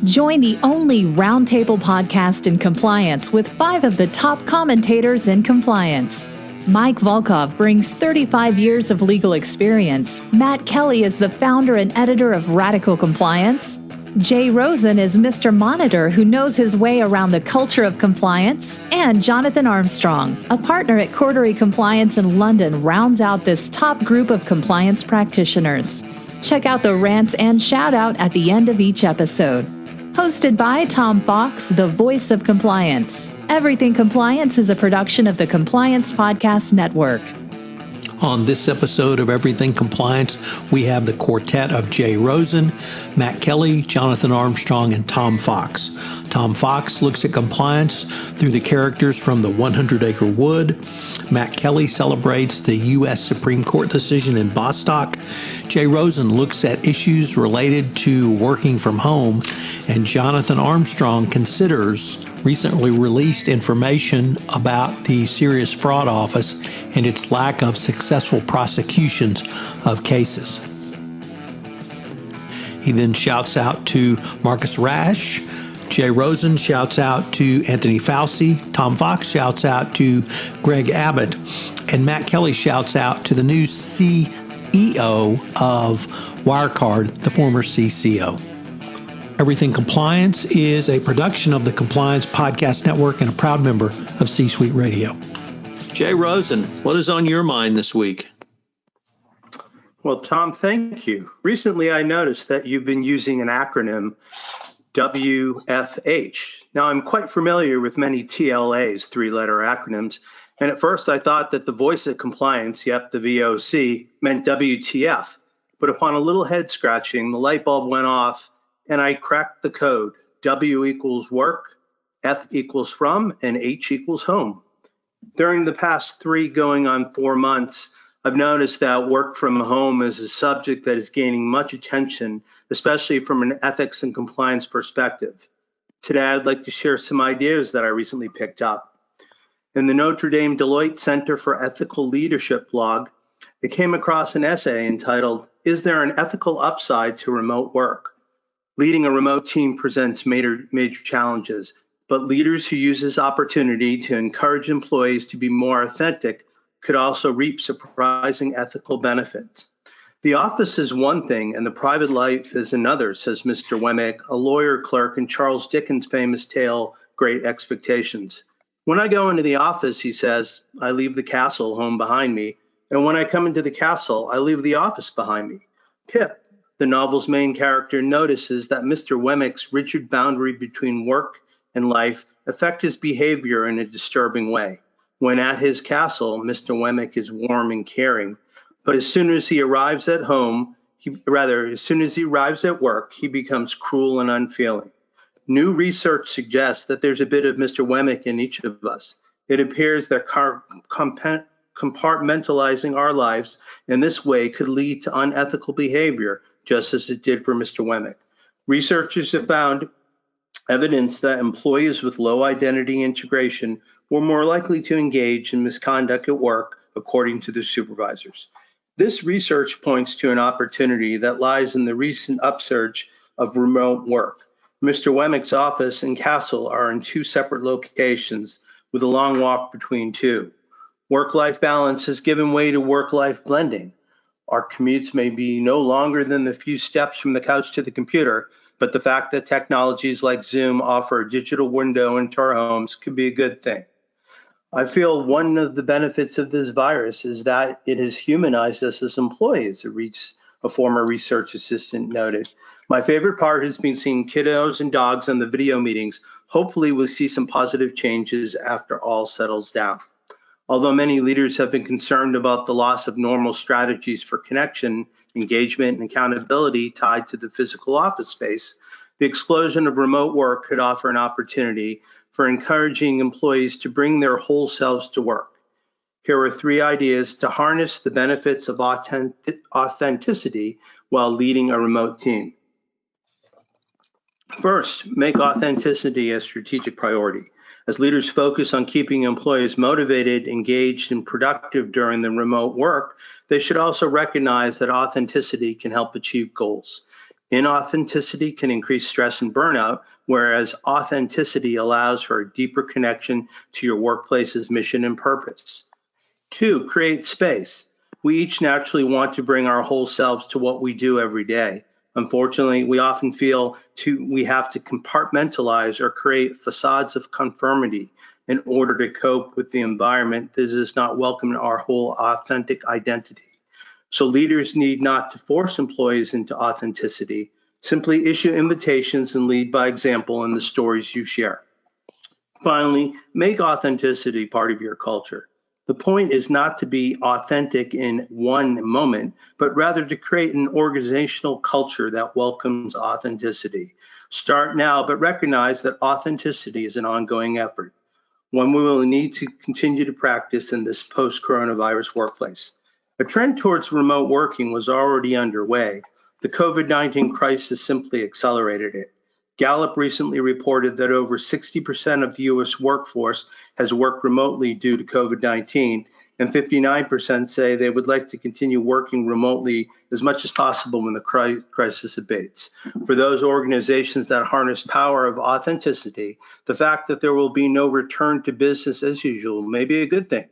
Join the only roundtable podcast in compliance with 5 of the top commentators in compliance. Mike Volkov brings 35 years of legal experience. Matt Kelly is the founder and editor of Radical Compliance. Jay Rosen is Mr. Monitor who knows his way around the culture of compliance. And Jonathan Armstrong, a partner at Cordery Compliance in London, rounds out this top group of compliance practitioners. Check out the rants and shout out at the end of each episode. Hosted by Tom Fox, the voice of compliance. Everything Compliance is a production of the Compliance Podcast Network. On this episode of Everything Compliance, we have the quartet of Jay Rosen, Matt Kelly, Jonathan Armstrong, and Tom Fox. Tom Fox looks at compliance through the characters from the 100 Acre Wood. Matt Kelly celebrates the U.S. Supreme Court decision in Bostock. Jay Rosen looks at issues related to working from home. And Jonathan Armstrong considers recently released information about the Serious Fraud Office and its lack of successful prosecutions of cases. He then shouts out to Markus Rash. Jay Rosen shouts out to Anthony Fauci. Tom Fox shouts out to Gregg Abbot. And Matt Kelly shouts out to the new CEO of Wirecard, the former CCO. Everything Compliance is a production of the Compliance Podcast Network and a proud member of C-Suite Radio. Jay Rosen, what is on your mind this week? Well, Tom, thank you. Recently, I noticed that you've been using an acronym, WFH. Now, I'm quite familiar with many TLAs, 3-letter acronyms, and at first I thought that the voice of compliance, the VOC, meant WTF. But upon a little head scratching, the light bulb went off and I cracked the code. W equals work, F equals from, and H equals home. During the past 3 going on 4 months, I've noticed that work from home is a subject that is gaining much attention, especially from an ethics and compliance perspective. Today, I'd like to share some ideas that I recently picked up. In the Notre Dame Deloitte Center for Ethical Leadership blog, I came across an essay entitled, "Is There an Ethical Upside to Remote Work?" Leading a remote team presents major challenges, but leaders who use this opportunity to encourage employees to be more authentic could also reap surprising ethical benefits. The office is one thing and the private life is another, says Mr. Wemmick, a lawyer clerk in Charles Dickens' famous tale, Great Expectations. When I go into the office, he says, I leave the castle home behind me, and when I come into the castle, I leave the office behind me. Pip, the novel's main character, notices that Mr. Wemmick's rigid boundary between work and life affect his behavior in a disturbing way. When at his castle, Mr. Wemmick is warm and caring, but as soon as he arrives at work, he becomes cruel and unfeeling. New research suggests that there's a bit of Mr. Wemmick in each of us. It appears that compartmentalizing our lives in this way could lead to unethical behavior, just as it did for Mr. Wemmick. Researchers have found evidence that employees with low identity integration were more likely to engage in misconduct at work, according to their supervisors. This research points to an opportunity that lies in the recent upsurge of remote work. Mr. Wemmick's office and castle are in 2 separate locations with a long walk between 2. Work-life balance has given way to work-life blending. Our commutes may be no longer than the few steps from the couch to the computer, but the fact that technologies like Zoom offer a digital window into our homes could be a good thing. I feel one of the benefits of this virus is that it has humanized us as employees, a former research assistant noted. My favorite part has been seeing kiddos and dogs on the video meetings. Hopefully we'll see some positive changes after all settles down. Although many leaders have been concerned about the loss of normal strategies for connection, engagement, and accountability tied to the physical office space, the explosion of remote work could offer an opportunity for encouraging employees to bring their whole selves to work. Here are 3 ideas to harness the benefits of authenticity while leading a remote team. First, make authenticity a strategic priority. As leaders focus on keeping employees motivated, engaged, and productive during the remote work, they should also recognize that authenticity can help achieve goals. Inauthenticity can increase stress and burnout, whereas authenticity allows for a deeper connection to your workplace's mission and purpose. 2, create space. We each naturally want to bring our whole selves to what we do every day. Unfortunately, we often feel we have to compartmentalize or create facades of conformity in order to cope with the environment that does not welcome our whole authentic identity. So leaders need not to force employees into authenticity, simply issue invitations and lead by example in the stories you share. Finally, make authenticity part of your culture. The point is not to be authentic in one moment, but rather to create an organizational culture that welcomes authenticity. Start now, but recognize that authenticity is an ongoing effort, one we will need to continue to practice in this post-coronavirus workplace. A trend towards remote working was already underway. The COVID-19 crisis simply accelerated it. Gallup recently reported that over 60% of the U.S. workforce has worked remotely due to COVID-19, and 59% say they would like to continue working remotely as much as possible when the crisis abates. For those organizations that harness power of authenticity, the fact that there will be no return to business as usual may be a good thing.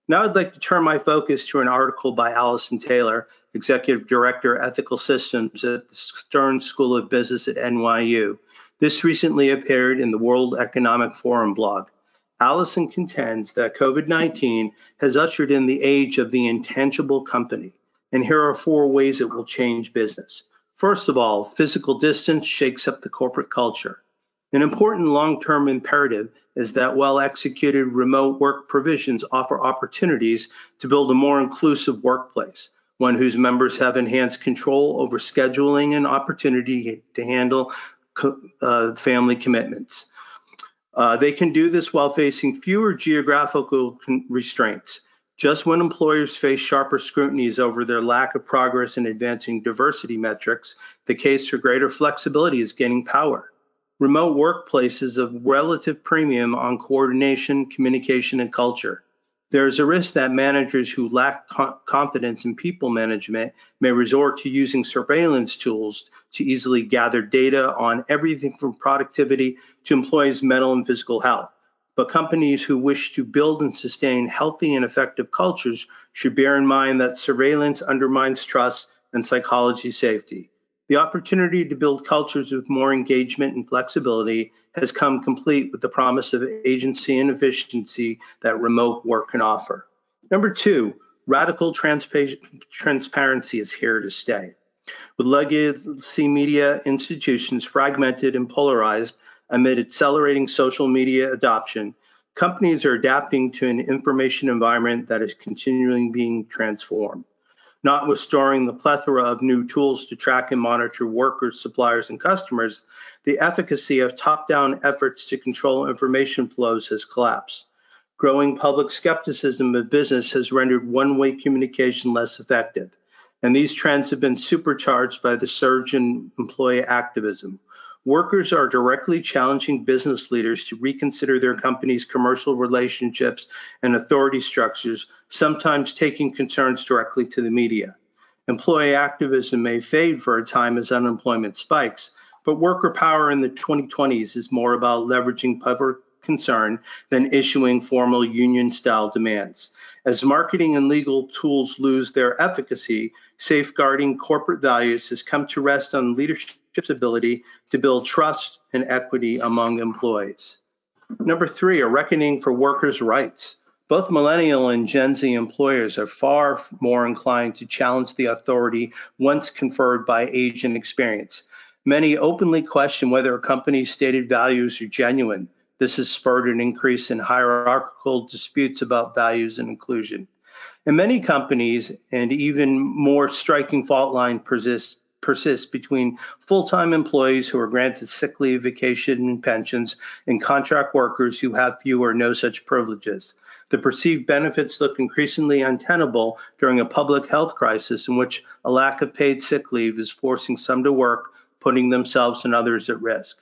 Now I'd like to turn my focus to an article by Allison Taylor, Executive Director, Ethical Systems at the Stern School of Business at NYU. This recently appeared in the World Economic Forum blog. Allison contends that COVID-19 has ushered in the age of the intangible company, and here are 4 ways it will change business. First of all, physical distance shakes up the corporate culture. An important long-term imperative is that well-executed remote work provisions offer opportunities to build a more inclusive workplace, one whose members have enhanced control over scheduling and opportunity to handle family commitments. They can do this while facing fewer geographical restraints. Just when employers face sharper scrutinies over their lack of progress in advancing diversity metrics, the case for greater flexibility is gaining power. Remote workplaces of relative premium on coordination, communication, and culture. There is a risk that managers who lack confidence in people management may resort to using surveillance tools to easily gather data on everything from productivity to employees' mental and physical health. But companies who wish to build and sustain healthy and effective cultures should bear in mind that surveillance undermines trust and psychology safety. The opportunity to build cultures with more engagement and flexibility has come complete with the promise of agency and efficiency that remote work can offer. Number 2, radical transparency is here to stay. With legacy media institutions fragmented and polarized amid accelerating social media adoption, companies are adapting to an information environment that is continually being transformed. Notwithstanding the plethora of new tools to track and monitor workers, suppliers, and customers, the efficacy of top-down efforts to control information flows has collapsed. Growing public skepticism of business has rendered one-way communication less effective, and these trends have been supercharged by the surge in employee activism. Workers are directly challenging business leaders to reconsider their company's commercial relationships and authority structures, sometimes taking concerns directly to the media. Employee activism may fade for a time as unemployment spikes, but worker power in the 2020s is more about leveraging public concern than issuing formal union-style demands. As marketing and legal tools lose their efficacy, safeguarding corporate values has come to rest on leadership's ability to build trust and equity among employees. Number 3, a reckoning for workers' rights. Both millennial and Gen Z employers are far more inclined to challenge the authority once conferred by age and experience. Many openly question whether a company's stated values are genuine. This has spurred an increase in hierarchical disputes about values and inclusion. In many companies, and even more striking fault line persists between full-time employees who are granted sick leave, vacation, and pensions, and contract workers who have few or no such privileges. The perceived benefits look increasingly untenable during a public health crisis in which a lack of paid sick leave is forcing some to work, putting themselves and others at risk.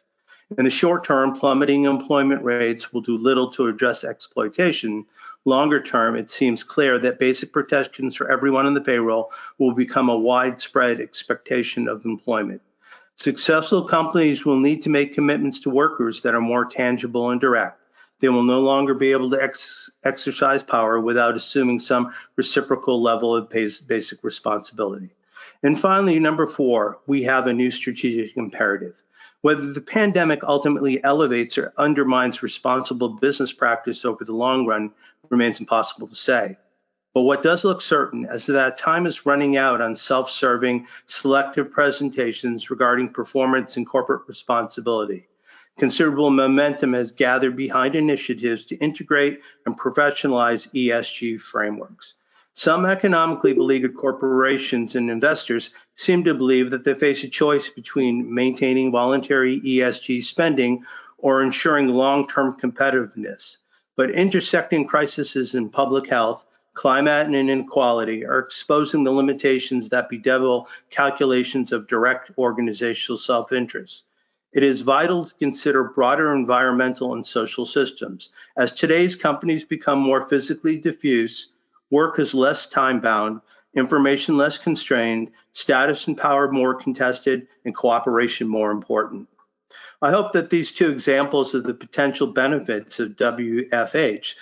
In the short term, plummeting employment rates will do little to address exploitation. Longer term, it seems clear that basic protections for everyone on the payroll will become a widespread expectation of employment. Successful companies will need to make commitments to workers that are more tangible and direct. They will no longer be able to exercise power without assuming some reciprocal level of basic responsibility. And finally, number 4, we have a new strategic imperative. Whether the pandemic ultimately elevates or undermines responsible business practice over the long run remains impossible to say. But what does look certain is that time is running out on self-serving, selective presentations regarding performance and corporate responsibility. Considerable momentum has gathered behind initiatives to integrate and professionalize ESG frameworks. Some economically beleaguered corporations and investors seem to believe that they face a choice between maintaining voluntary ESG spending or ensuring long-term competitiveness. But intersecting crises in public health, climate, and inequality are exposing the limitations that bedevil calculations of direct organizational self-interest. It is vital to consider broader environmental and social systems. As today's companies become more physically diffuse, work is less time-bound, information less constrained, status and power more contested, and cooperation more important. I hope that these 2 examples of the potential benefits of WFH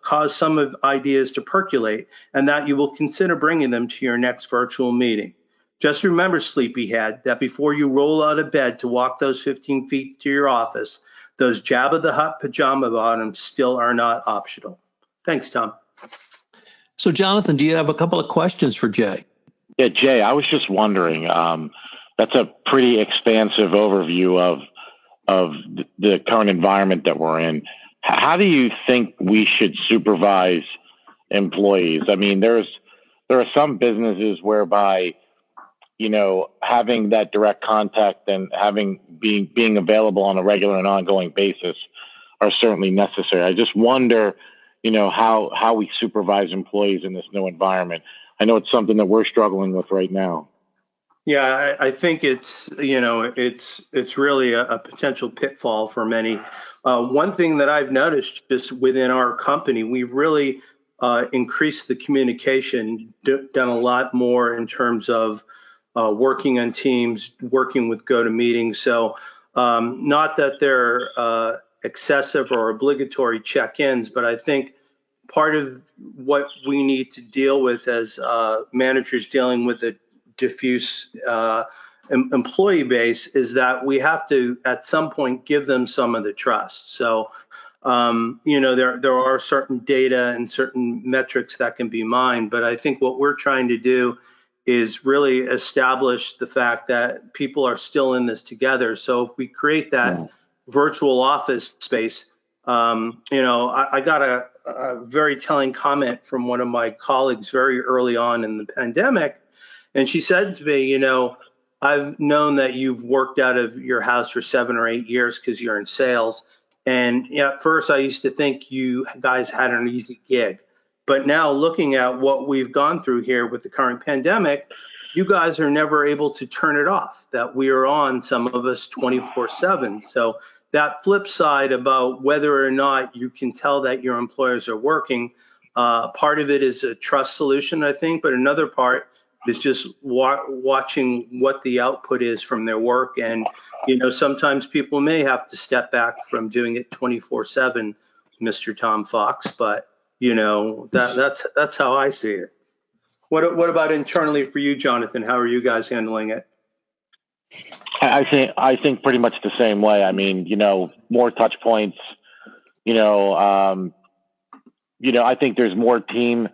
cause some of ideas to percolate, and that you will consider bringing them to your next virtual meeting. Just remember, sleepyhead, that before you roll out of bed to walk those 15 feet to your office, those Jabba the Hutt pajama bottoms still are not optional. Thanks, Tom. So, Jonathan, do you have a couple of questions for Jay? Yeah, Jay, I was just wondering, that's a pretty expansive overview of the current environment that we're in. How do you think we should supervise employees? I mean, there are some businesses whereby, having that direct contact and being available on a regular and ongoing basis are certainly necessary. I just wonder, how we supervise employees in this new environment. I know it's something that we're struggling with right now. Yeah, I think it's really a potential pitfall for many. One thing that I've noticed just within our company, we've really increased the communication, done a lot more in terms of working on teams, working with GoToMeetings. So not that they're excessive or obligatory check-ins, but I think part of what we need to deal with as managers dealing with a diffuse employee base is that we have to, at some point, give them some of the trust. So, there are certain data and certain metrics that can be mined, but I think what we're trying to do is really establish the fact that people are still in this together. So if we create that virtual office space, I got a very telling comment from one of my colleagues very early on in the pandemic. And she said to me, I've known that you've worked out of your house for 7 or 8 years because you're in sales. And at first I used to think you guys had an easy gig. But now looking at what we've gone through here with the current pandemic, you guys are never able to turn it off, that we are on, some of us 24/7. So that flip side about whether or not you can tell that your employers are working, part of it is a trust solution, I think, but another part is just watching what the output is from their work. And, sometimes people may have to step back from doing it 24/7, Mr. Tom Fox, but, that's how I see it. What about internally for you, Jonathan? How are you guys handling it? I think pretty much the same way. I mean, more touch points, I think there's more team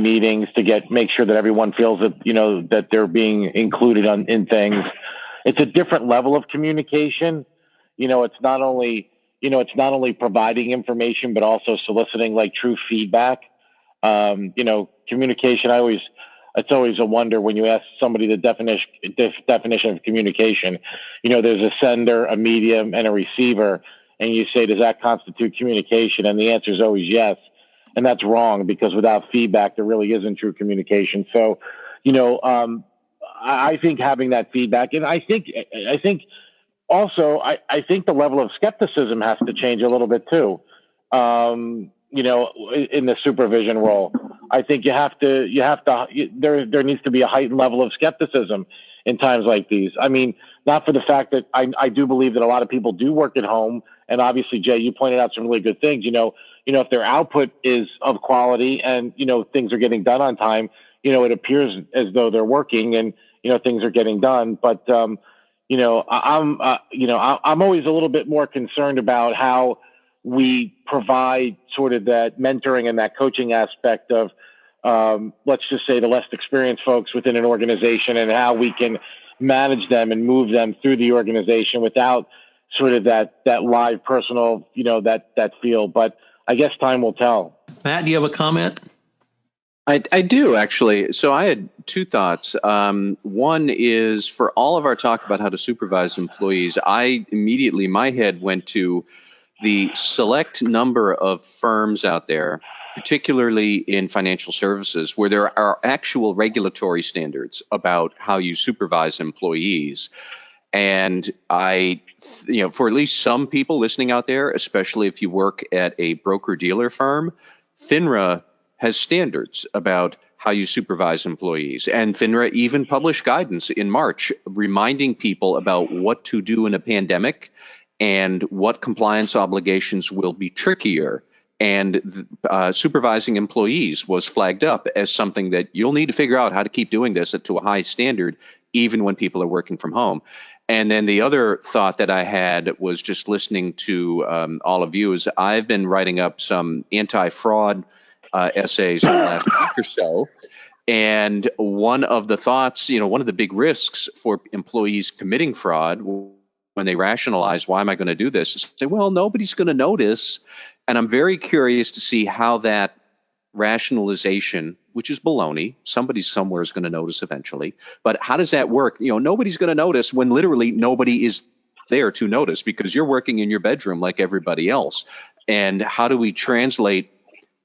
meetings to make sure that everyone feels that, that they're being included in things. It's a different level of communication. It's not only providing information, but also soliciting like true feedback. Communication, it's always a wonder when you ask somebody the definition of communication. There's a sender, a medium, and a receiver. And you say, does that constitute communication? And the answer is always yes. And that's wrong, because without feedback, there really isn't true communication. So, I think having that feedback, and I think also, I think the level of skepticism has to change a little bit too. In the supervision role, I think there needs to be a heightened level of skepticism in times like these. I mean, not for the fact that I do believe that a lot of people do work at home. And obviously, Jay, you pointed out some really good things. If their output is of quality and, things are getting done on time, it appears as though they're working and, things are getting done. But, I'm always a little bit more concerned about how we provide sort of that mentoring and that coaching aspect of, let's just say, the less experienced folks within an organization, and how we can manage them and move them through the organization without sort of that live personal, that feel. But I guess time will tell. Matt, do you have a comment? I do, actually. So I had two thoughts. One is, for all of our talk about how to supervise employees, my head went to the select number of firms out there, particularly in financial services, where there are actual regulatory standards about how you supervise employees. And for at least some people listening out there, especially if you work at a broker-dealer firm, FINRA has standards about how you supervise employees. And FINRA even published guidance in March reminding people about what to do in a pandemic and what compliance obligations will be trickier. And supervising employees was flagged up as something that you'll need to figure out how to keep doing this to a high standard, even when people are working from home. And then the other thought that I had was, just listening to all of you, is I've been writing up some anti-fraud essays in the last week or so. And one of the thoughts, one of the big risks for employees committing fraud when they rationalize, why am I going to do this, is say, well, nobody's going to notice. And I'm very curious to see how that rationalization, which is baloney, somebody somewhere is going to notice eventually, but how does that work? Nobody's going to notice when literally nobody is there to notice, because you're working in your bedroom like everybody else. And how do we translate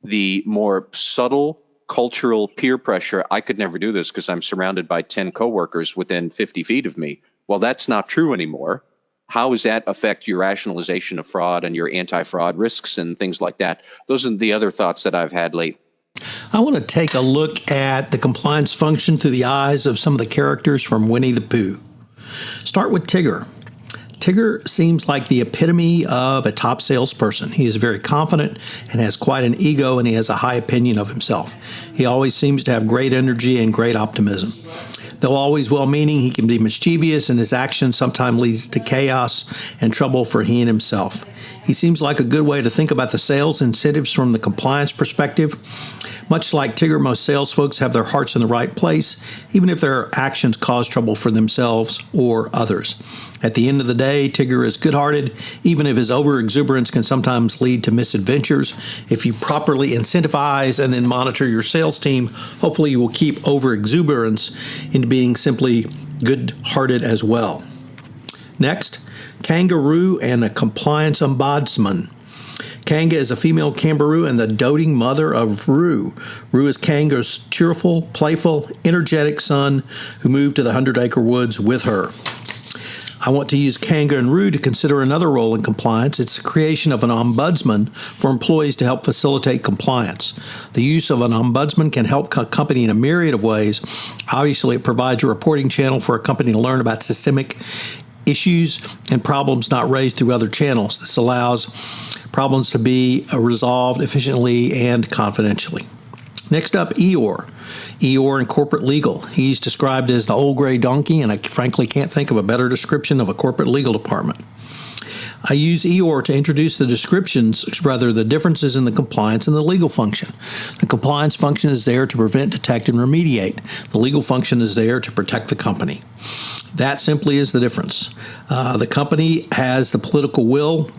the more subtle cultural peer pressure? I could never do this because I'm surrounded by 10 coworkers within 50 feet of me. Well, that's not true anymore. How does that affect your rationalization of fraud and your anti-fraud risks and things like that? Those are the other thoughts that I've had lately. I want to take a look at the compliance function through the eyes of some of the characters from Winnie the Pooh. Start with Tigger. Tigger seems like the epitome of a top salesperson. He is very confident and has quite an ego, and he has a high opinion of himself. He always seems to have great energy and great optimism. Though always well-meaning, he can be mischievous, and his actions sometimes leads to chaos and trouble for he and himself. He seems like a good way to think about the sales incentives from the compliance perspective. Much like Tigger, most sales folks have their hearts in the right place, even if their actions cause trouble for themselves or others. At the end of the day, Tigger is good-hearted, even if his overexuberance can sometimes lead to misadventures. If you properly incentivize and then monitor your sales team, hopefully you will keep overexuberance into being simply good-hearted as well. Next, Kangaroo and a compliance ombudsman. Kanga is a female kangaroo and the doting mother of Roo. Roo is Kanga's cheerful, playful, energetic son who moved to the 100 Acre Woods with her. I want to use Kanga and Roo to consider another role in compliance. It's the creation of an ombudsman for employees to help facilitate compliance. The use of an ombudsman can help a company in a myriad of ways. Obviously, it provides a reporting channel for a company to learn about systemic issues and problems not raised through other channels. This allows problems to be resolved efficiently and confidentially. Next up, Eeyore. Eeyore in corporate legal. He's described as the old gray donkey, and I frankly can't think of a better description of a corporate legal department. I use Eeyore to introduce the the differences in the compliance and the legal function. The compliance function is there to prevent, detect, and remediate. The legal function is there to protect the company. That simply is the difference. The company has the political will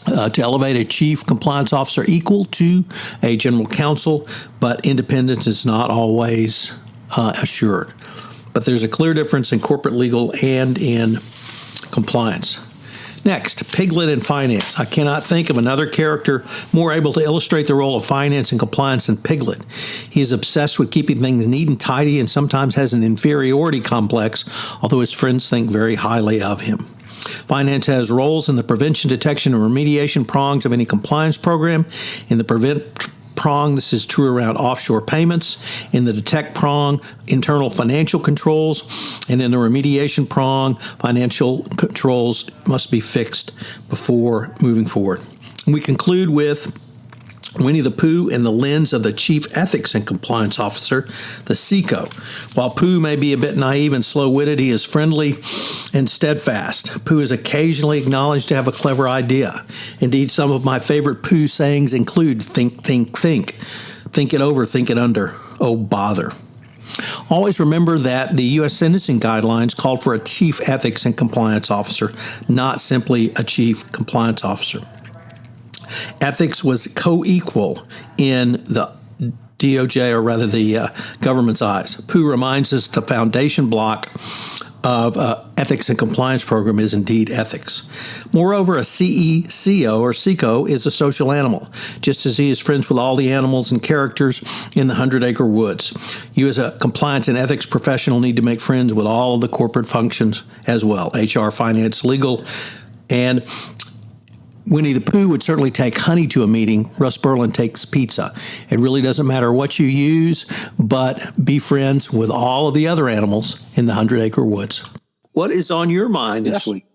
to elevate a chief compliance officer equal to a general counsel, but independence is not always assured. But there's a clear difference in corporate legal and in compliance. Next, Piglet in finance. I cannot think of another character more able to illustrate the role of finance and compliance than Piglet. He is obsessed with keeping things neat and tidy and sometimes has an inferiority complex, although his friends think very highly of him. Finance has roles in the prevention, detection, and remediation prongs of any compliance program. In the prong, this is true around offshore payments. In the detect prong, internal financial controls. And in the remediation prong, financial controls must be fixed before moving forward. And we conclude with Winnie the Pooh in the lens of the Chief Ethics and Compliance Officer, the CEO. While Pooh may be a bit naive and slow-witted, he is friendly and steadfast. Pooh is occasionally acknowledged to have a clever idea. Indeed, some of my favorite Pooh sayings include think, think, think. Think it over, think it under. Oh, bother. Always remember that the U.S. sentencing guidelines called for a Chief Ethics and Compliance Officer, not simply a Chief Compliance Officer. Ethics was co-equal in the DOJ, or rather the government's eyes. Pooh reminds us the foundation block of ethics and compliance program is indeed ethics. Moreover, a CEO or CECO is a social animal, just as he is friends with all the animals and characters in the 100 Acre Woods. You as a compliance and ethics professional need to make friends with all of the corporate functions as well, HR, finance, legal, and Winnie the Pooh would certainly take honey to a meeting. Russ Berlin takes pizza. It really doesn't matter what you use, but be friends with all of the other animals in the 100 Acre Woods. What is on your mind this week?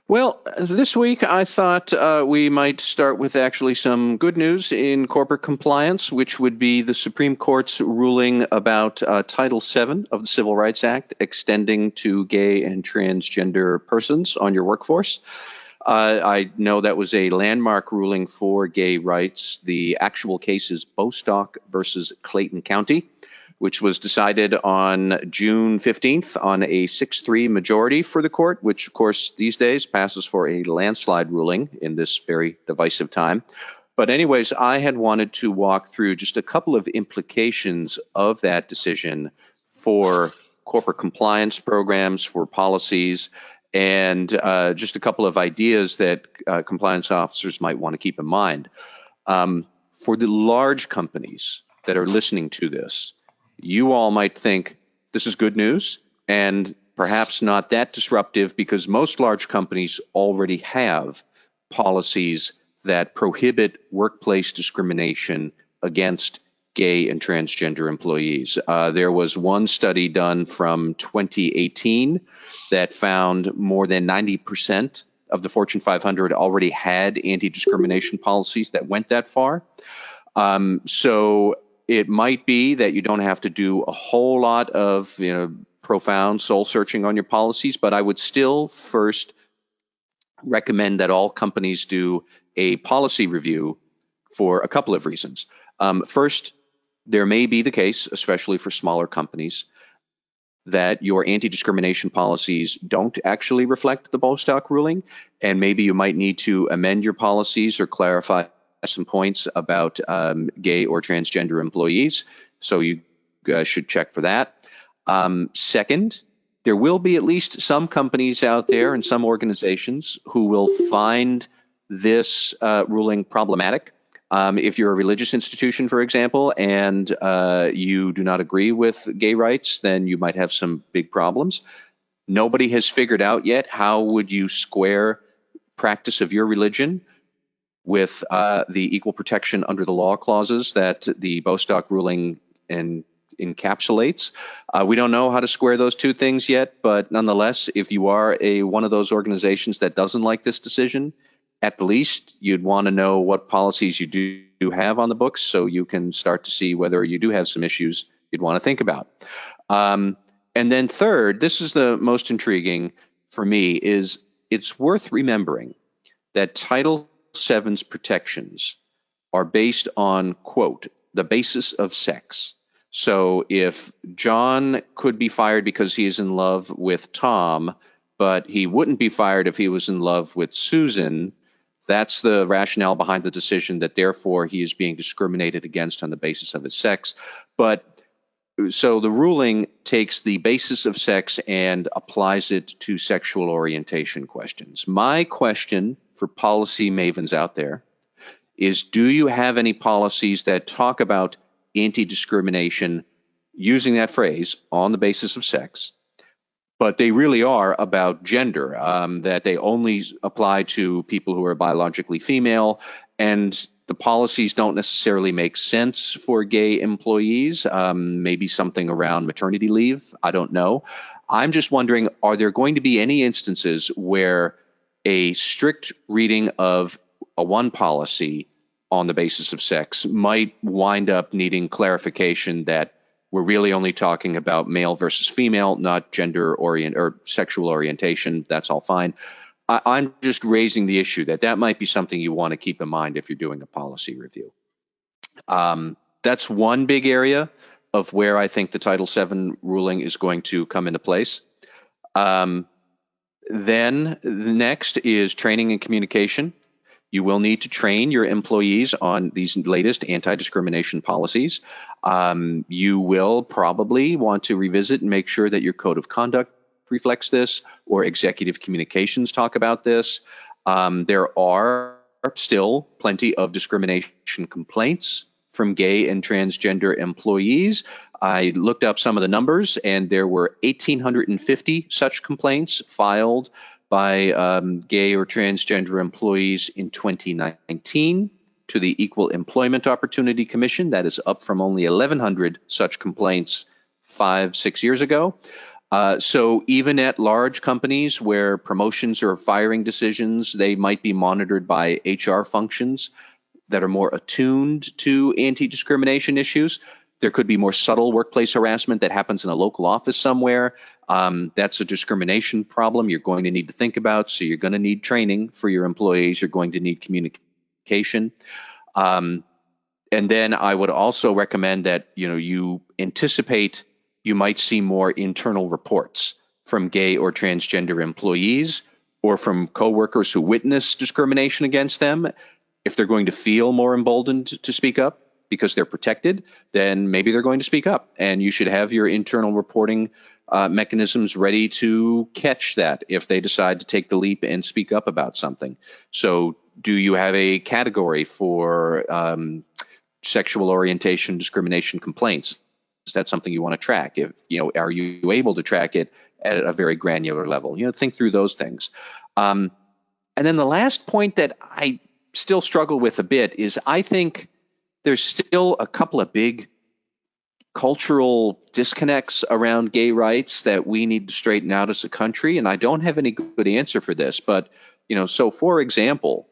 Well, this week I thought we might start with actually some good news in corporate compliance, which would be the Supreme Court's ruling about Title VII of the Civil Rights Act extending to gay and transgender persons on your workforce. I know that was a landmark ruling for gay rights. The actual case is Bostock versus Clayton County, which was decided on June 15th on a 6-3 majority for the court, which, of course, these days passes for a landslide ruling in this very divisive time. But anyways, I had wanted to walk through just a couple of implications of that decision for corporate compliance programs, for policies, and just a couple of ideas that compliance officers might want to keep in mind. For the large companies that are listening to this, you all might think this is good news and perhaps not that disruptive because most large companies already have policies that prohibit workplace discrimination against gay and transgender employees. There was one study done from 2018 that found more than 90% of the Fortune 500 already had anti-discrimination policies that went that far. So it might be that you don't have to do a whole lot of profound soul searching on your policies, but I would still first recommend that all companies do a policy review for a couple of reasons. First, there may be the case, especially for smaller companies, that your anti-discrimination policies don't actually reflect the Bostock ruling, and maybe you might need to amend your policies or clarify some points about gay or transgender employees. So you should check for that. Second, there will be at least some companies out there and some organizations who will find this ruling problematic. If you're a religious institution, for example, and you do not agree with gay rights, then you might have some big problems. Nobody has figured out yet how would you square practice of your religion with the equal protection under the law clauses that the Bostock ruling encapsulates. We don't know how to square those two things yet, but nonetheless, if you are one of those organizations that doesn't like this decision, at the least, you'd want to know what policies you do have on the books so you can start to see whether you do have some issues you'd want to think about. And then third, this is the most intriguing for me, is it's worth remembering that Title VII's protections are based on, quote, the basis of sex. So if John could be fired because he is in love with Tom, but he wouldn't be fired if he was in love with Susan, that's the rationale behind the decision that therefore he is being discriminated against on the basis of his sex. But so the ruling takes the basis of sex and applies it to sexual orientation questions. My question for policy mavens out there is, do you have any policies that talk about anti-discrimination using that phrase on the basis of sex, but they really are about gender, that they only apply to people who are biologically female? And the policies don't necessarily make sense for gay employees, maybe something around maternity leave, I don't know. I'm just wondering, are there going to be any instances where a strict reading of a one policy on the basis of sex might wind up needing clarification that we're really only talking about male versus female, not gender or sexual orientation? That's all fine. I'm just raising the issue that might be something you want to keep in mind if you're doing a policy review. That's one big area of where I think the Title VII ruling is going to come into place. Then the next is training and communication. You will need to train your employees on these latest anti-discrimination policies. You will probably want to revisit and make sure that your code of conduct reflects this, or executive communications talk about this. There are still plenty of discrimination complaints from gay and transgender employees. I looked up some of the numbers, and there were 1,850 such complaints filed by gay or transgender employees in 2019 to the Equal Employment Opportunity Commission. That is up from only 1,100 such complaints 5-6 years ago. So even at large companies where promotions or firing decisions, they might be monitored by HR functions that are more attuned to anti-discrimination issues. There could be more subtle workplace harassment that happens in a local office somewhere. That's a discrimination problem you're going to need to think about. So you're going to need training for your employees. You're going to need communication. And then I would also recommend that you anticipate you might see more internal reports from gay or transgender employees or from coworkers who witness discrimination against them. If they're going to feel more emboldened to speak up because they're protected, then maybe they're going to speak up. And you should have your internal reporting mechanisms ready to catch that if they decide to take the leap and speak up about something. So do you have a category for sexual orientation discrimination complaints? Is that something you want to track? If are you able to track it at a very granular level? Think through those things. And then the last point that I still struggle with a bit is I think there's still a couple of big cultural disconnects around gay rights that we need to straighten out as a country. And I don't have any good answer for this, but so for example,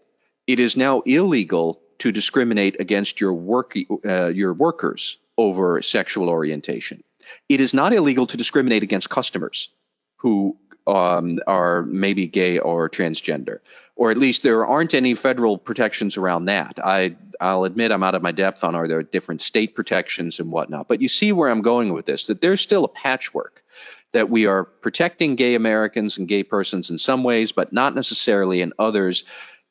it is now illegal to discriminate against your workers over sexual orientation. It is not illegal to discriminate against customers who are maybe gay or transgender, or at least there aren't any federal protections around that. I'll admit I'm out of my depth on are there different state protections and whatnot, but you see where I'm going with this, that there's still a patchwork, that we are protecting gay Americans and gay persons in some ways, but not necessarily in others.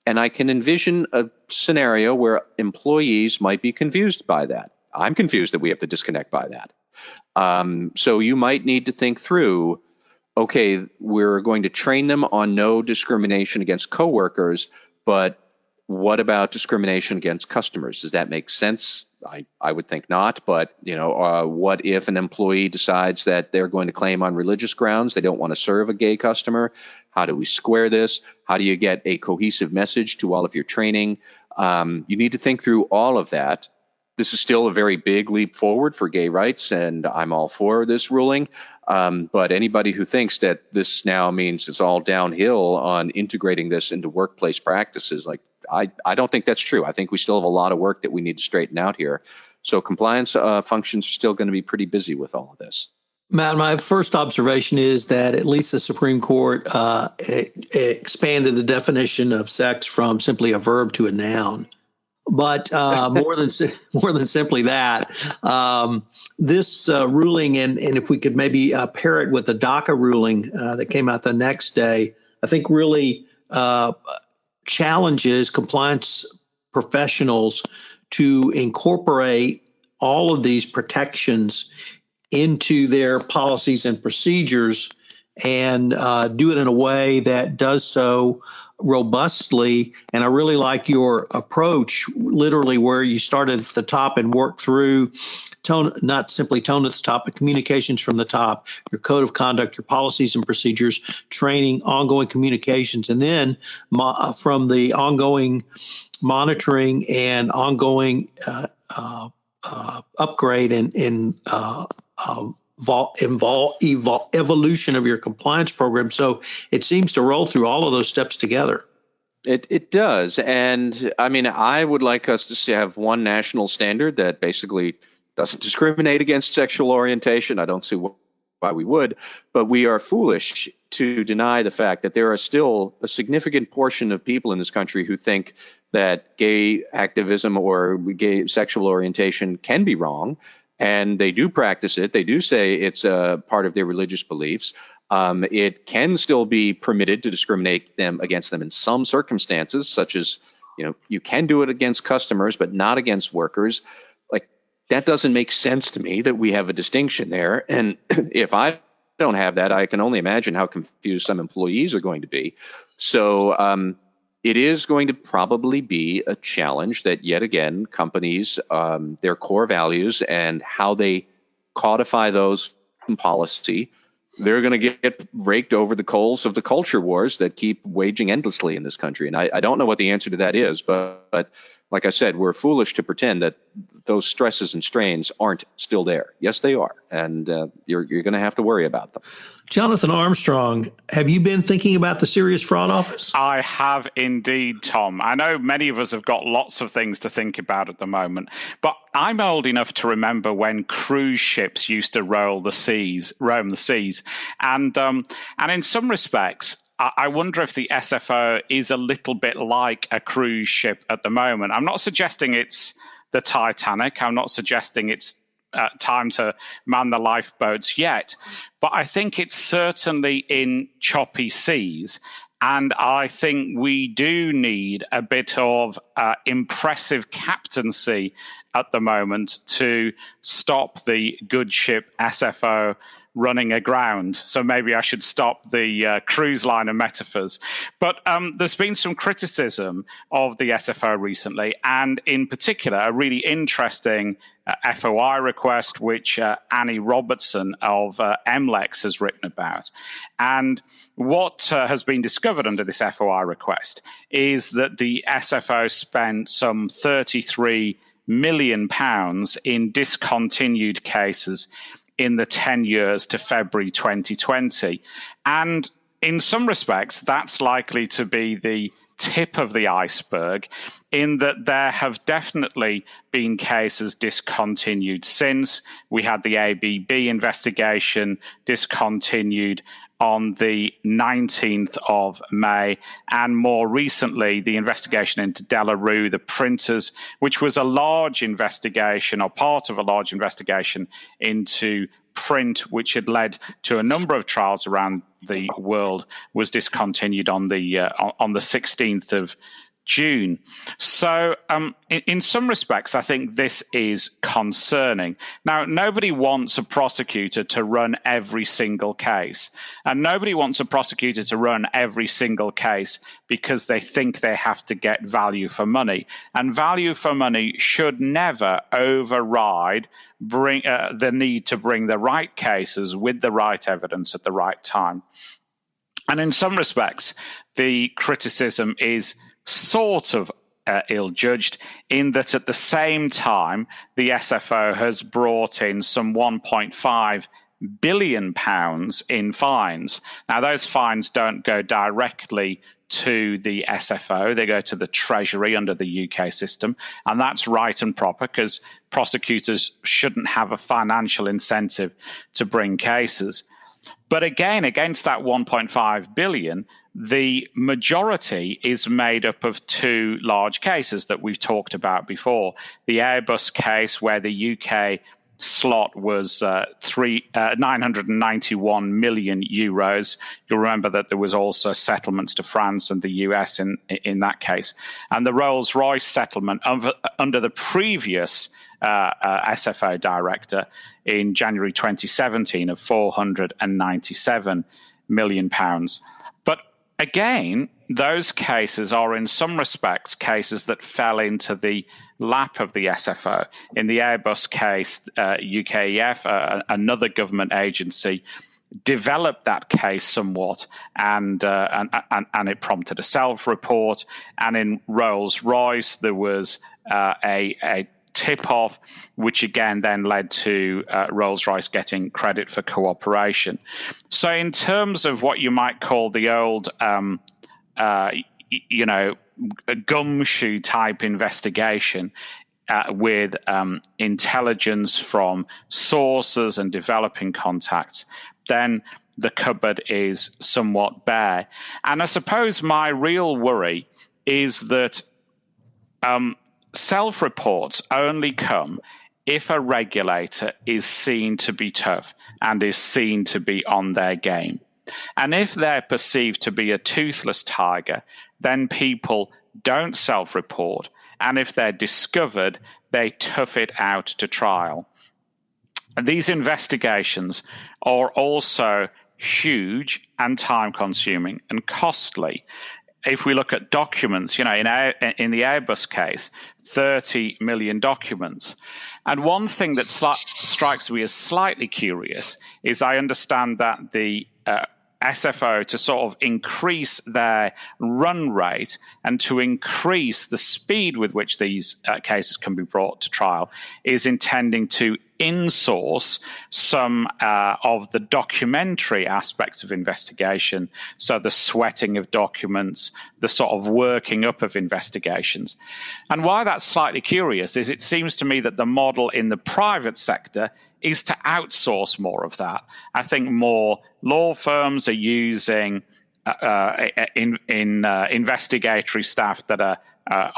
And I can envision a scenario where employees might be confused by that. I'm confused that we have to disconnect by that. So you might need to think through, okay, we're going to train them on no discrimination against coworkers, but what about discrimination against customers? Does that make sense? I would think not, but what if an employee decides that they're going to claim on religious grounds they don't want to serve a gay customer? How do we square this? How do you get a cohesive message to all of your training? You need to think through all of that. This is still a very big leap forward for gay rights, and I'm all for this ruling. But anybody who thinks that this now means it's all downhill on integrating this into workplace practices, I don't think that's true. I think we still have a lot of work that we need to straighten out here. So compliance functions are still going to be pretty busy with all of this. Matt, my first observation is that at least the Supreme Court expanded the definition of sex from simply a verb to a noun. But more than simply that, this ruling, and if we could maybe pair it with the DACA ruling that came out the next day, I think really challenges compliance professionals to incorporate all of these protections into their policies and procedures and do it in a way that does so robustly. And I really like your approach, literally where you started at the top and work through tone, not simply tone at the top, but communications from the top, your code of conduct, your policies and procedures, training, ongoing communications, and then from the ongoing monitoring and ongoing upgrade and evolution of your compliance program. So it seems to roll through all of those steps together. It does. And I mean, I would like us to have one national standard that basically doesn't discriminate against sexual orientation. I don't see why we would, but we are foolish to deny the fact that there are still a significant portion of people in this country who think that gay activism or gay sexual orientation can be wrong. And they do practice it. They do say it's a part of their religious beliefs. It can still be permitted to discriminate against them in some circumstances, such as, you can do it against customers, but not against workers. Like, that doesn't make sense to me that we have a distinction there. And if I don't have that, I can only imagine how confused some employees are going to be. So it is going to probably be a challenge that, yet again, companies, their core values and how they codify those in policy, they're going to get raked over the coals of the culture wars that keep waging endlessly in this country. And I don't know what the answer to that is, but like I said, we're foolish to pretend that those stresses and strains aren't still there. Yes, they are. And you're going to have to worry about them. Jonathan Armstrong, have you been thinking about the Serious Fraud Office? I have indeed, Tom. I know many of us have got lots of things to think about at the moment, but I'm old enough to remember when cruise ships used to roam the seas. And in some respects, I wonder if the SFO is a little bit like a cruise ship at the moment. I'm not suggesting it's the Titanic. I'm not suggesting it's time to man the lifeboats yet. But I think it's certainly in choppy seas. And I think we do need a bit of impressive captaincy at the moment to stop the good ship SFO running aground. So maybe I should stop the cruise liner metaphors. But there's been some criticism of the SFO recently, and in particular, a really interesting FOI request, which Annie Robertson of MLEX has written about. And what has been discovered under this FOI request is that the SFO spent some £33 million in discontinued cases in the 10 years to February 2020. And in some respects, that's likely to be the tip of the iceberg, in that there have definitely been cases discontinued since. We had the ABB investigation discontinued on the 19th of May, and more recently, the investigation into Delarue, the printers, which was a large investigation, or part of a large investigation into print, which had led to a number of trials around the world, was discontinued on the 16th of June. So in some respects, I think this is concerning. Now, nobody wants a prosecutor to run every single case, and nobody wants a prosecutor to run every single case because they think they have to get value for money. And value for money should never override the need to bring the right cases with the right evidence at the right time. And in some respects, the criticism is sort of ill-judged, in that at the same time, the SFO has brought in some £1.5 billion in fines. Now, those fines don't go directly to the SFO. They go to the Treasury under the UK system, and that's right and proper, because prosecutors shouldn't have a financial incentive to bring cases. But again, against that 1.5 billion, the majority is made up of two large cases that we've talked about before. The Airbus case, where the UK slot was 991 million euros. You'll remember that there was also settlements to France and the US in that case. And the Rolls-Royce settlement under the previous SFO director in January 2017 of 497 million. But again, those cases are in some respects cases that fell into the lap of the SFO. In the Airbus case, UKEF, another government agency, developed that case somewhat, and it prompted a self-report. And in Rolls-Royce, there was a tip-off, which again then led to Rolls-Royce getting credit for cooperation. So in terms of what you might call the old, gumshoe type investigation, with intelligence from sources and developing contacts, then the cupboard is somewhat bare. And I suppose my real worry is that self-reports only come if a regulator is seen to be tough and is seen to be on their game. And if they're perceived to be a toothless tiger, then people don't self-report. And if they're discovered, they tough it out to trial. And these investigations are also huge and time-consuming and costly. If we look at documents, in the Airbus case, 30 million documents. And one thing that strikes me as slightly curious is I understand that the SFO, to sort of increase their run rate and to increase the speed with which these cases can be brought to trial, is intending to insource some of the documentary aspects of investigation. So the sweating of documents, the sort of working up of investigations. And why that's slightly curious is it seems to me that the model in the private sector is to outsource more of that. I think more law firms are using investigatory staff that are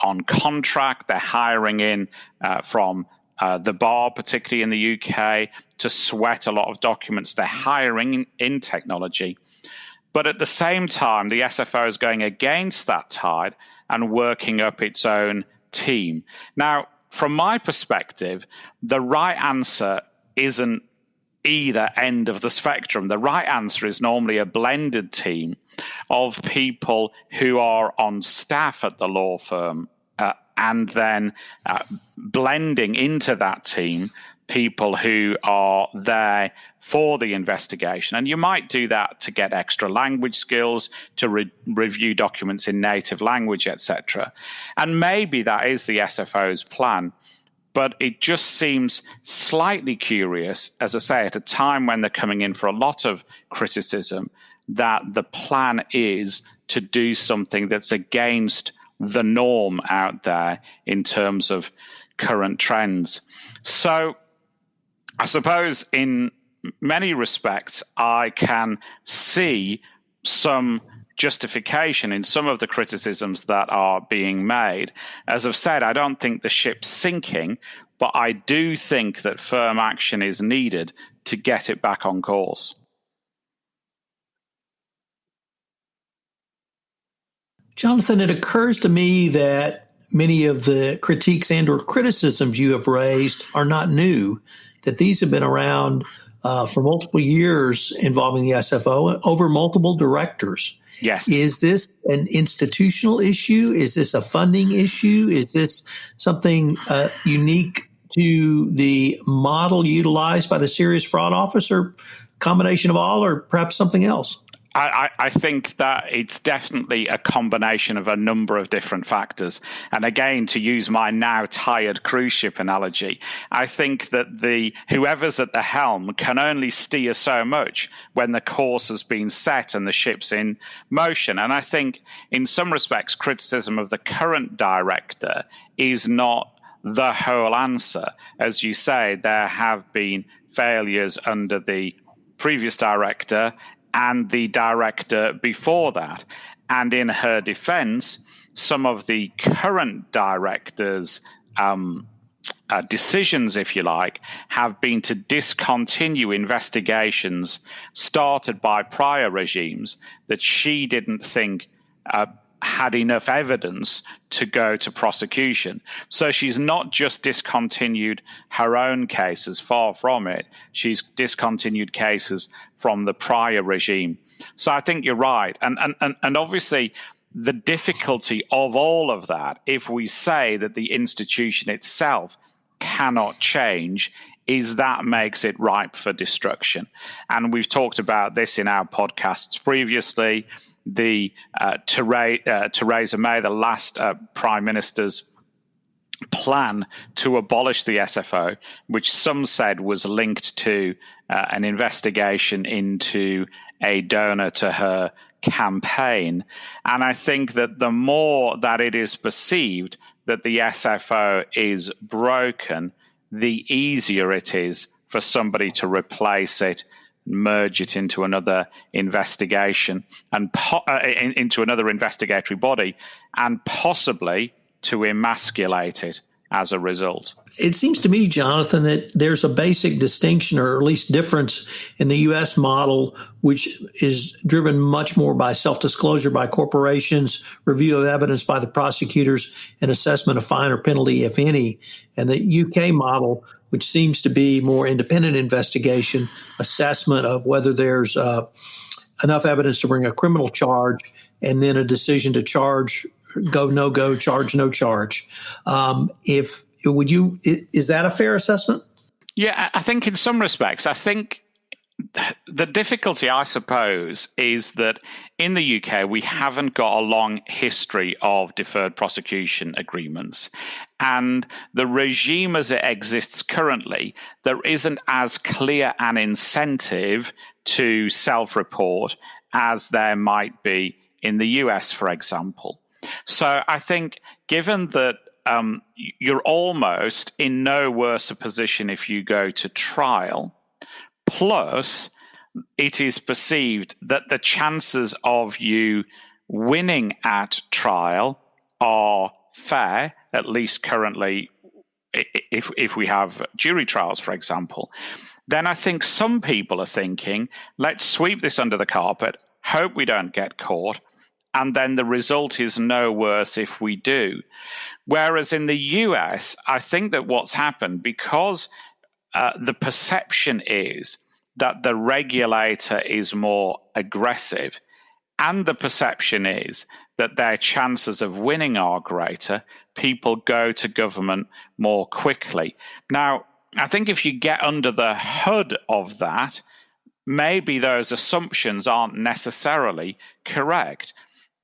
on contract. They're hiring in from the bar, particularly in the UK, to sweat a lot of documents. They're hiring in technology. But at the same time, the SFO is going against that tide and working up its own team. Now, from my perspective, the right answer isn't either end of the spectrum. The right answer is normally a blended team of people who are on staff at the law firm, and then blending into that team people who are there for the investigation. And you might do that to get extra language skills, to review documents in native language, etc. And maybe that is the SFO's plan. But it just seems slightly curious, as I say, at a time when they're coming in for a lot of criticism, that the plan is to do something that's against the norm out there in terms of current trends. So I suppose in many respects, I can see some justification in some of the criticisms that are being made. As I've said, I don't think the ship's sinking, but I do think that firm action is needed to get it back on course. Jonathan, it occurs to me that many of the critiques and or criticisms you have raised are not new, that these have been around for multiple years involving the SFO over multiple directors. Yes. Is this an institutional issue? Is this a funding issue? Is this something unique to the model utilized by the Serious Fraud Office, or combination of all, or perhaps something else? I think that it's definitely a combination of a number of different factors. And again, to use my now tired cruise ship analogy, I think that whoever's at the helm can only steer so much when the course has been set and the ship's in motion. And I think in some respects, criticism of the current director is not the whole answer. As you say, there have been failures under the previous director and the director before that. And in her defense, some of the current directors' decisions, if you like, have been to discontinue investigations started by prior regimes that she didn't think had enough evidence to go to prosecution. So she's not just discontinued her own cases, far from it. She's discontinued cases from the prior regime. So I think you're right. And obviously, the difficulty of all of that, if we say that the institution itself cannot change, is that makes it ripe for destruction. And we've talked about this in our podcasts previously. The Theresa May, the last Prime Minister's plan to abolish the SFO, which some said was linked to an investigation into a donor to her campaign. And I think that the more that it is perceived that the SFO is broken, the easier it is for somebody to replace it, merge it into another investigation and into another investigatory body, and possibly to emasculate it as a result. It seems to me, Jonathan, that there's a basic distinction, or at least difference, in the U.S. model, which is driven much more by self-disclosure by corporations, review of evidence by the prosecutors, and assessment of fine or penalty, if any, and the U.K. model, which seems to be more independent investigation, assessment of whether there's enough evidence to bring a criminal charge, and then a decision to charge, go, no go, charge, no charge. Is that a fair assessment? Yeah, I think in some respects, I think the difficulty, I suppose, is that in the UK, we haven't got a long history of deferred prosecution agreements. And the regime as it exists currently, there isn't as clear an incentive to self-report as there might be in the US, for example. So I think given that you're almost in no worse a position if you go to trial, plus it is perceived that the chances of you winning at trial are fair, at least currently, if we have jury trials, for example, then I think some people are thinking, let's sweep this under the carpet, hope we don't get caught, and then the result is no worse if we do. Whereas in the US, I think that what's happened, because the perception is that the regulator is more aggressive, and the perception is that their chances of winning are greater, people go to government more quickly. Now, I think if you get under the hood of that, maybe those assumptions aren't necessarily correct.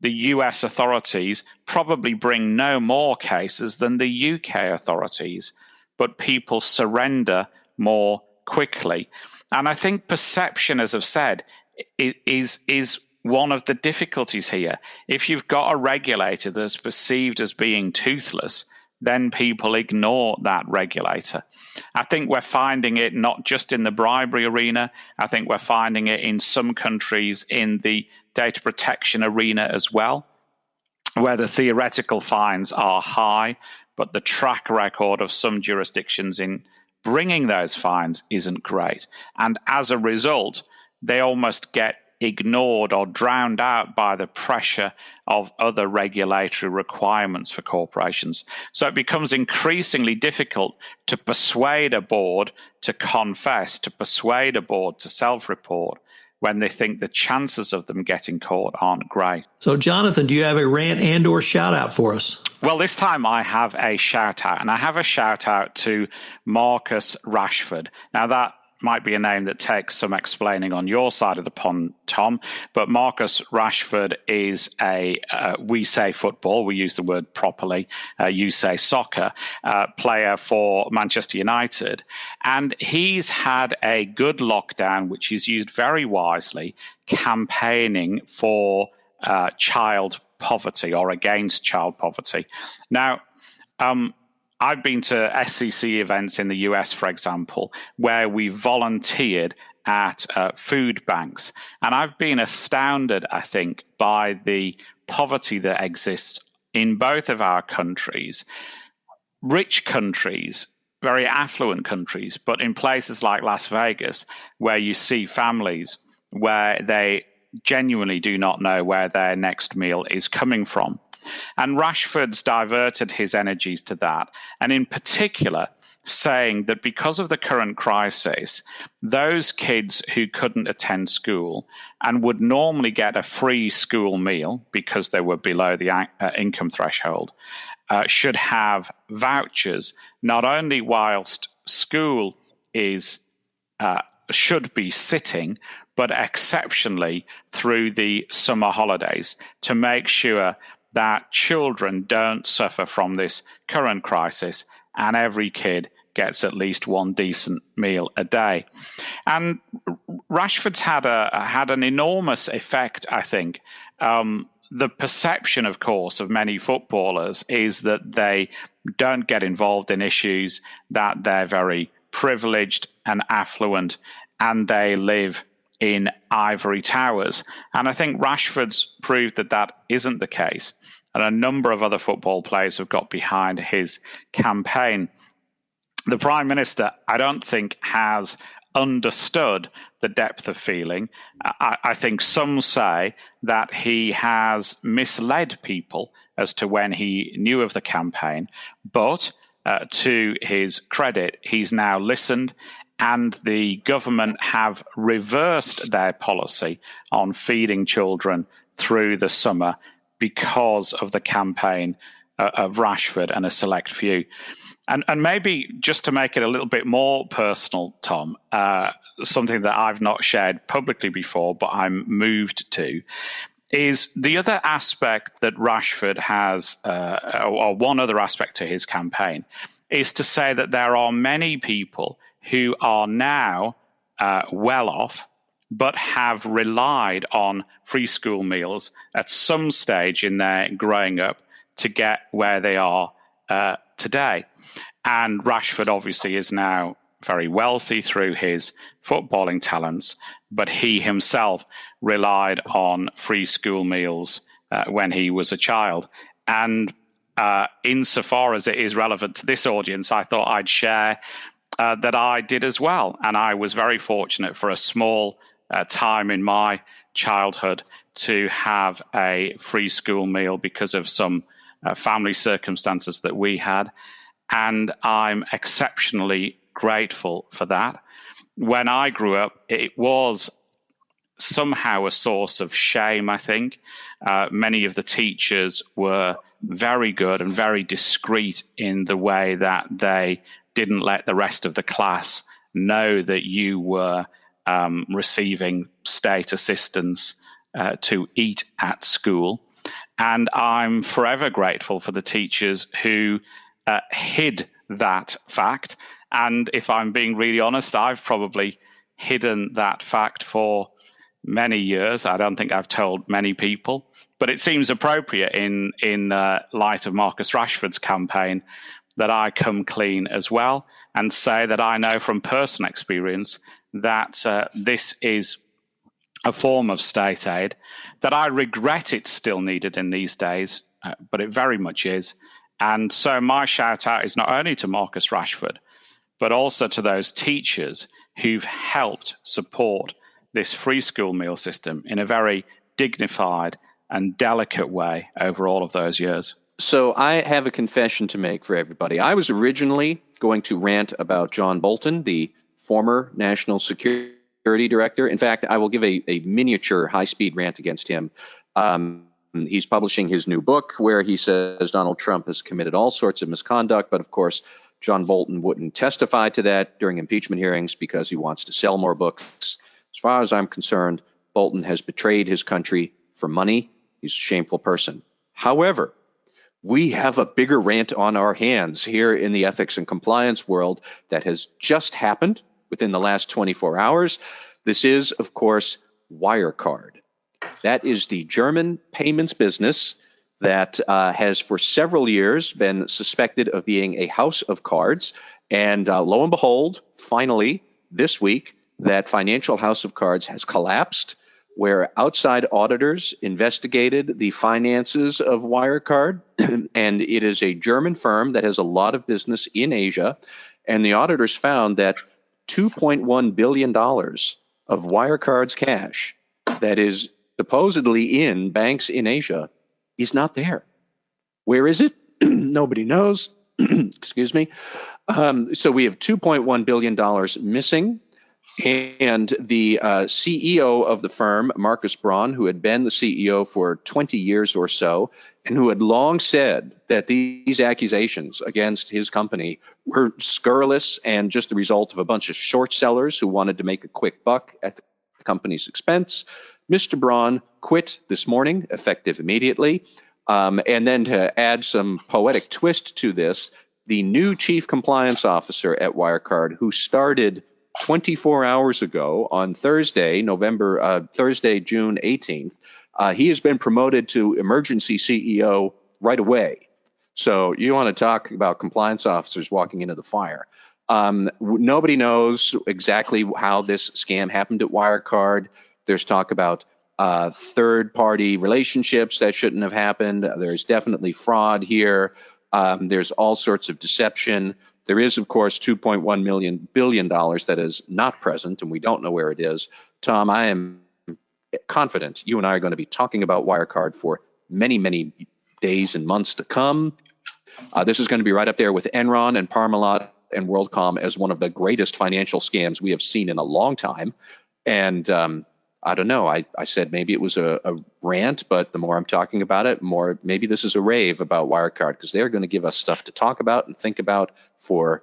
The US authorities probably bring no more cases than the UK authorities, but people surrender more quickly. And I think perception, as I've said, is one of the difficulties here. If you've got a regulator that's perceived as being toothless, then people ignore that regulator. I think we're finding it not just in the bribery arena. I think we're finding it in some countries in the data protection arena as well, where the theoretical fines are high, but the track record of some jurisdictions in bringing those fines isn't great. And as a result, they almost get ignored or drowned out by the pressure of other regulatory requirements for corporations. So it becomes increasingly difficult to persuade a board to confess, to persuade a board to self-report when they think the chances of them getting caught aren't great. So, Jonathan, do you have a rant and or shout out for us? Well, this time I have a shout out, and I have a shout out to Markus Rashford. Now, that might be a name that takes some explaining on your side of the pond, Tom, but Markus Rashford is we say football, we use the word properly, you say soccer, player for Manchester United. And he's had a good lockdown, which he's used very wisely, campaigning for child poverty or against child poverty. Now, I've been to SEC events in the US, for example, where we volunteered at food banks. And I've been astounded, I think, by the poverty that exists in both of our countries. Rich countries, very affluent countries, but in places like Las Vegas, where you see families where they genuinely do not know where their next meal is coming from. And Rushford's diverted his energies to that, and in particular saying that because of the current crisis, those kids who couldn't attend school and would normally get a free school meal because they were below the income threshold should have vouchers, not only whilst school is should be sitting, but exceptionally through the summer holidays, to make sure that children don't suffer from this current crisis and every kid gets at least one decent meal a day. And Rashford's had an enormous effect, I think. The perception, of course, of many footballers is that they don't get involved in issues, that they're very privileged and affluent, and they live in ivory towers. And I think Rashford's proved that that isn't the case. And a number of other football players have got behind his campaign. The Prime Minister, I don't think, has understood the depth of feeling. I think some say that he has misled people as to when he knew of the campaign. But to his credit, he's now listened, and the government have reversed their policy on feeding children through the summer because of the campaign of Rushford and a select few. And maybe just to make it a little bit more personal, Tom, something that I've not shared publicly before, but I'm moved to, is the other aspect that Rushford has, or one other aspect to his campaign, is to say that there are many people who are now well off, but have relied on free school meals at some stage in their growing up to get where they are today. And Rushford obviously is now very wealthy through his footballing talents, but he himself relied on free school meals when he was a child. And insofar as it is relevant to this audience, I thought I'd share that I did as well. And I was very fortunate for a small time in my childhood to have a free school meal because of some family circumstances that we had. And I'm exceptionally grateful for that. When I grew up, it was somehow a source of shame, I think. Many of the teachers were very good and very discreet in the way that they didn't let the rest of the class know that you were receiving state assistance to eat at school. And I'm forever grateful for the teachers who hid that fact. And if I'm being really honest, I've probably hidden that fact for many years. I don't think I've told many people, but it seems appropriate in light of Markus Rashford's campaign that I come clean as well and say that I know from personal experience that this is a form of state aid, that I regret it's still needed in these days, but it very much is. And so my shout out is not only to Markus Rashford, but also to those teachers who've helped support this free school meal system in a very dignified and delicate way over all of those years. So I have a confession to make for everybody. I was originally going to rant about John Bolton, the former National Security Director. In fact, I will give a miniature high-speed rant against him. He's publishing his new book where he says Donald Trump has committed all sorts of misconduct, but of course, John Bolton wouldn't testify to that during impeachment hearings because he wants to sell more books. As far as I'm concerned, Bolton has betrayed his country for money. He's a shameful person. However, we have a bigger rant on our hands here in the ethics and compliance world that has just happened within the last 24 hours. This is, of course, Wirecard. That is the German payments business that has for several years been suspected of being a house of cards. And lo and behold, finally, this week, that financial house of cards has collapsed, where outside auditors investigated the finances of Wirecard. And it is a German firm that has a lot of business in Asia. And the auditors found that $2.1 billion of Wirecard's cash that is supposedly in banks in Asia is not there. Where is it? Nobody knows. Excuse me. So we have $2.1 billion missing. And the CEO of the firm, Markus Rash, who had been the CEO for 20 years or so, and who had long said that these accusations against his company were scurrilous and just the result of a bunch of short sellers who wanted to make a quick buck at the company's expense. Mr. Rash quit this morning, effective immediately. And then to add some poetic twist to this, the new chief compliance officer at Wirecard, who started 24 hours ago on Thursday, June 18th, he has been promoted to emergency CEO right away. So you want to talk about compliance officers walking into the fire. Nobody knows exactly how this scam happened at Wirecard. There's talk about third-party relationships that shouldn't have happened. There's definitely fraud here. There's all sorts of deception. There is, of course, $2.1 billion that is not present, and we don't know where it is. Tom, I am confident you and I are going to be talking about Wirecard for many, many days and months to come. This is going to be right up there with Enron and Parmalat and WorldCom as one of the greatest financial scams we have seen in a long time. And I don't know. I said maybe it was a rant, but the more I'm talking about it, more maybe this is a rave about Wirecard, because they're going to give us stuff to talk about and think about forever.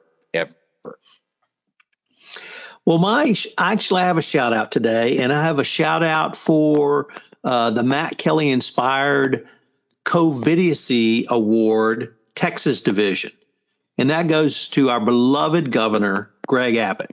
Well, I actually have a shout out today, and I have a shout out for the Matt Kelly inspired Covidiot Award Texas Division. And that goes to our beloved Governor Gregg Abbot.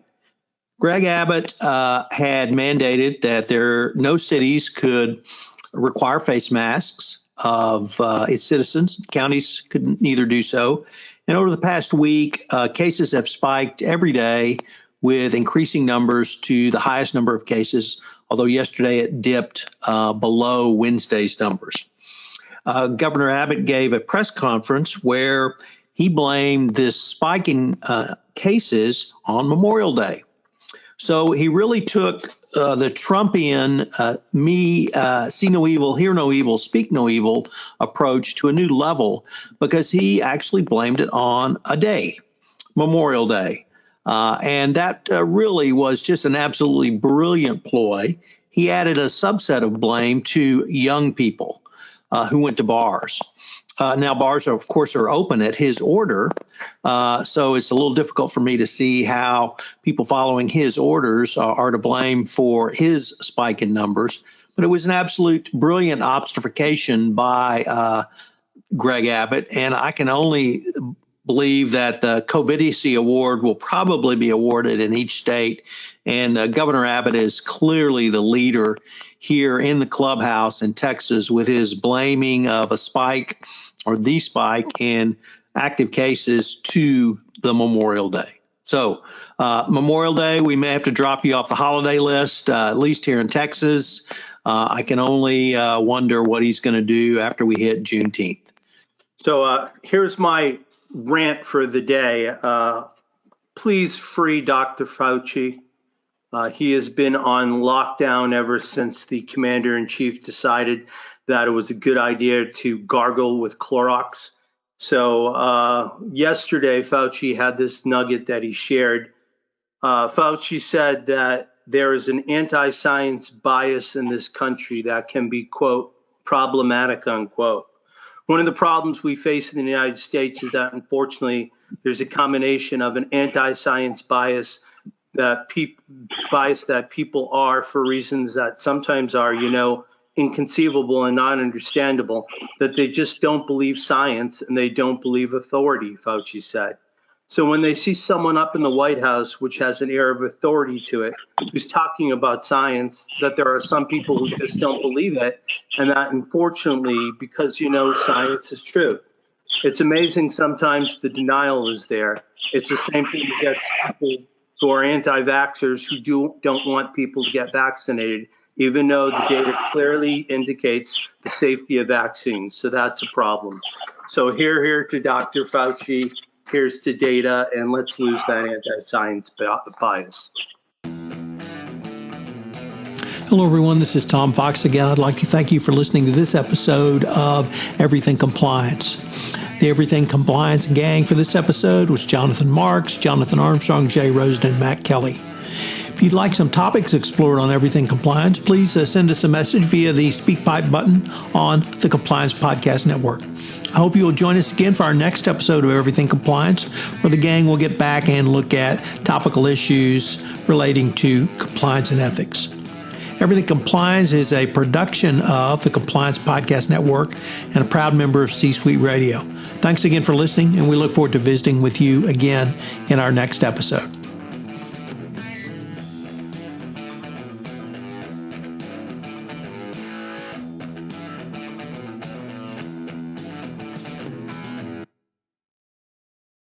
Gregg Abbot had mandated that no cities could require face masks of its citizens. Counties could neither do so. And over the past week, cases have spiked every day with increasing numbers to the highest number of cases, although yesterday it dipped below Wednesday's numbers. Governor Abbott gave a press conference where he blamed this spike in cases on Memorial Day. So he really took the Trumpian see no evil, hear no evil, speak no evil approach to a new level, because he actually blamed it on a day, Memorial Day. And that really was just an absolutely brilliant ploy. He added a subset of blame to young people who went to bars. Now, bars, of course, are open at his order, so it's a little difficult for me to see how people following his orders are to blame for his spike in numbers. But it was an absolute brilliant obfuscation by Gregg Abbott, and I can only believe that the Covidiot Award will probably be awarded in each state, and Governor Abbott is clearly the leader here in the clubhouse in Texas with his blaming of a spike or the spike in active cases to the Memorial Day. So Memorial Day, we may have to drop you off the holiday list, at least here in Texas. I can only wonder what he's going to do after we hit Juneteenth. So here's my rant for the day. Please free Dr. Fauci. He has been on lockdown ever since the commander-in-chief decided that it was a good idea to gargle with Clorox. So yesterday, Fauci had this nugget that he shared. Fauci said that there is an anti-science bias in this country that can be, quote, problematic, unquote. One of the problems we face in the United States is that, unfortunately, there's a combination of an anti-science bias that people are for reasons that sometimes are, inconceivable and not understandable, that they just don't believe science and they don't believe authority, Fauci said. So when they see someone up in the White House, which has an air of authority to it, who's talking about science, that there are some people who just don't believe it, and that unfortunately, because science is true. It's amazing sometimes the denial is there. It's the same thing that gets people who are anti-vaxxers who don't want people to get vaccinated, even though the data clearly indicates the safety of vaccines. So that's a problem. So here to Dr. Fauci, here's to data, and let's lose that anti-science bias. Hello, everyone. This is Tom Fox again. I'd like to thank you for listening to this episode of Everything Compliance. The Everything Compliance gang for this episode was Jonathan Marks, Jonathan Armstrong, Jay Rosen, and Matt Kelly. If you'd like some topics explored on Everything Compliance, please send us a message via the SpeakPipe button on the Compliance Podcast Network. I hope you will join us again for our next episode of Everything Compliance, where the gang will get back and look at topical issues relating to compliance and ethics. Everything Compliance is a production of the Compliance Podcast Network and a proud member of C-Suite Radio. Thanks again for listening, and we look forward to visiting with you again in our next episode.